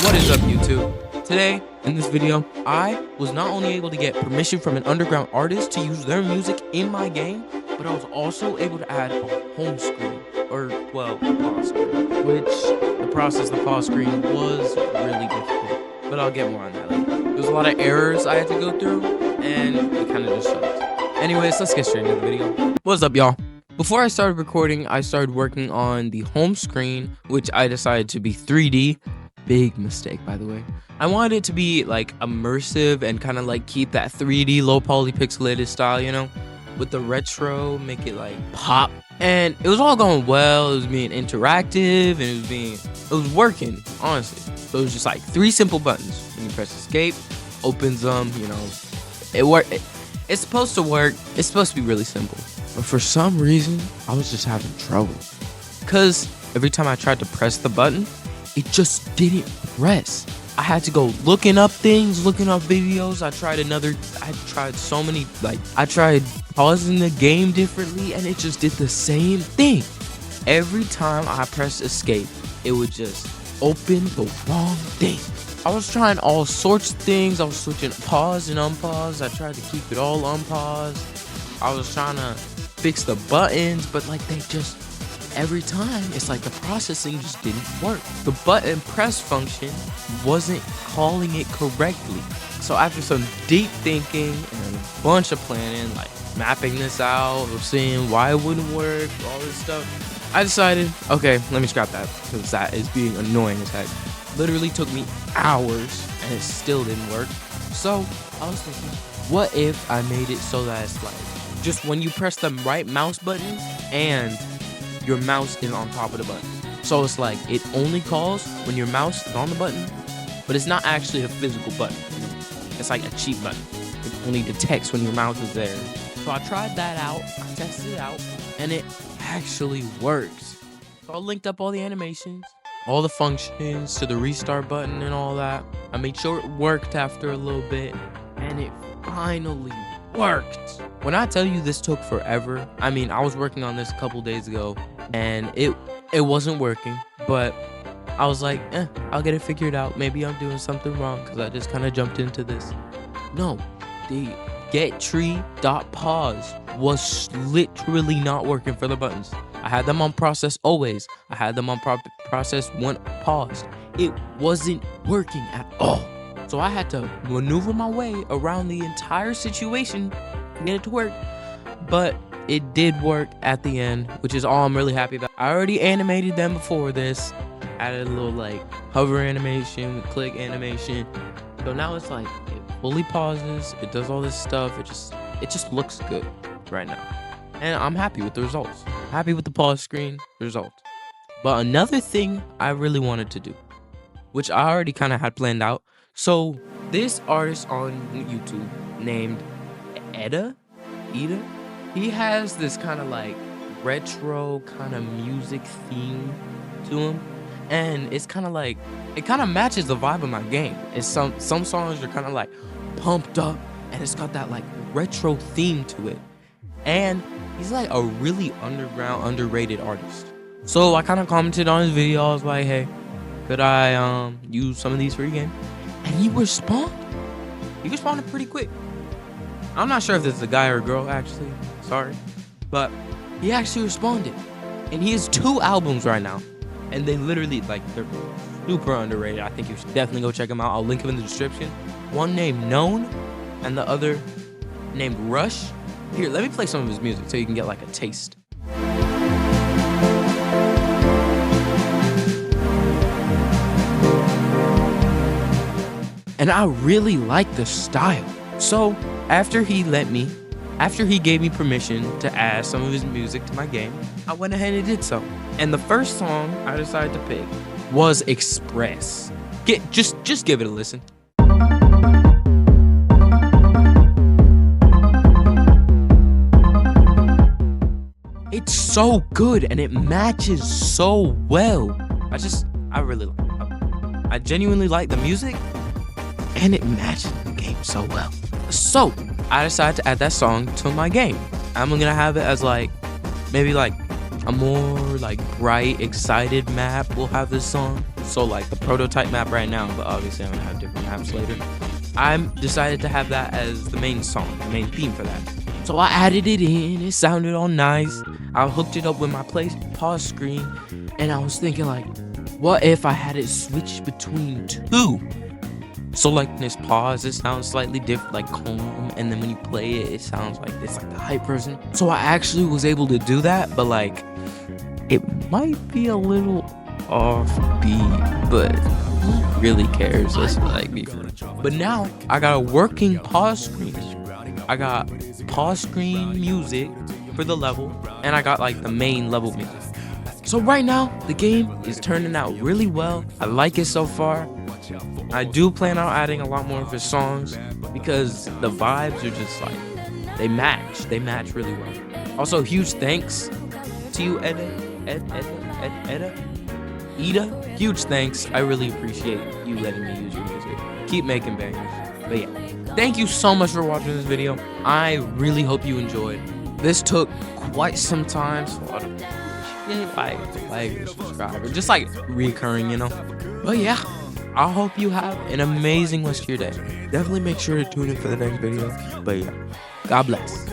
What is up, YouTube? Today, in this video, I was not only able to get permission from an underground artist to use their music in my game, but I was also able to add a home screen, or, well, a pause screen, which the process of the pause screen was really difficult, but I'll get more on that later. There was a lot of errors I had to go through, and it kind of just sucked. Anyways, let's get straight into the video. What's up, y'all? Before I started recording, I started working on the home screen, which I decided to be 3D. Big mistake, by the way. I wanted it to be like immersive and kind of like keep that 3D low poly pixelated style, you know, with the retro, make it like pop. And it was all going well. It was being interactive and it was working, honestly. So it was just like 3 simple buttons. When you press escape, opens them, you know, it worked. It's supposed to work. It's supposed to be really simple. But for some reason, I was just having trouble. Because every time I tried to press the button, it just didn't press. I had to go looking up things, looking up videos. I tried so many, I tried pausing the game differently and it just did the same thing. Every time I pressed escape, it would just open the wrong thing. I was trying all sorts of things. I was switching pause and unpause. I tried to keep it all unpaused. I was trying to fix the buttons, but like every time, it's like the processing just didn't work. The button press function wasn't calling it correctly. So after some deep thinking and a bunch of planning, like mapping this out, or seeing why it wouldn't work, all this stuff, I decided, okay, let me scrap that, because that is being annoying as heck. Literally took me hours, and it still didn't work. So I was thinking, what if I made it so that it's like, just when you press the right mouse button and your mouse is on top of the button. So it's like it only calls when your mouse is on the button, but it's not actually a physical button. It's like a cheap button. It only detects when your mouse is there. So I tried that out, I tested it out, and it actually works. So I linked up all the animations, all the functions to the restart button and all that. I made sure it worked after a little bit, and it finally worked. When I tell you this took forever, I mean, I was working on this a couple days ago and it wasn't working, but I was like, I'll get it figured out. Maybe I'm doing something wrong because I just kind of jumped into this. No, the get tree dot pause was literally not working for the buttons. I had them on process always. I had them on process when paused. It wasn't working at all. So I had to maneuver my way around the entire situation to get it to work. But it did work at the end, which is all I'm really happy about. I already animated them before this. Added a little like hover animation, click animation. So now it's like it fully pauses. It does all this stuff. It just looks good right now. And I'm happy with the results. Happy with the pause screen results. But another thing I really wanted to do, which I already kind of had planned out. So this artist on YouTube named Eda, he has this kind of like retro kind of music theme to him, and it's kind of like it kind of matches the vibe of my game. It's some songs are kind of like pumped up, and it's got that like retro theme to it. And he's like a really underrated artist. So I kind of commented on his video. I was like, hey, could I use some of these for your game? And he responded. He responded pretty quick. I'm not sure if this is a guy or a girl, actually. Sorry. But he actually responded. And he has 2 albums right now. And they literally, like, they're super underrated. I think you should definitely go check them out. I'll link them in the description. One named Known, and the other named Rush. Here, let me play some of his music so you can get, like, a taste. And I really like the style. So after he gave me permission to add some of his music to my game, I went ahead and did so. And the first song I decided to pick was Express. Just give it a listen. It's so good and it matches so well. I really like it. I genuinely like the music. And it matches the game so well. So I decided to add that song to my game. I'm gonna have it as like maybe like a more like bright, excited map will have this song. So like the prototype map right now, but obviously I'm gonna have different maps later. I decided to have that as the main song, the main theme for that. So I added it in, it sounded all nice. I hooked it up with my pause screen, and I was thinking like, what if I had it switch between two? So like this pause, it sounds slightly different, like calm, and then when you play it, it sounds like it's like the hype version. So I actually was able to do that, but like, it might be a little off beat, but who really cares? Let's like be for it. But now I got a working pause screen. I got pause screen music for the level, and I got like the main level music. So right now the game is turning out really well. I like it so far. I do plan on adding a lot more of his songs because the vibes are just like they match really well. Also, huge thanks to you, Ida. Huge thanks. I really appreciate you letting me use your music. Keep making bangers. But yeah, thank you so much for watching this video. I really hope you enjoyed. This took quite some time, so a lot of like, subscribe, or just like recurring, you know. But yeah, I hope you have an amazing rest of your day. Definitely make sure to tune in for the next video. But yeah, God bless.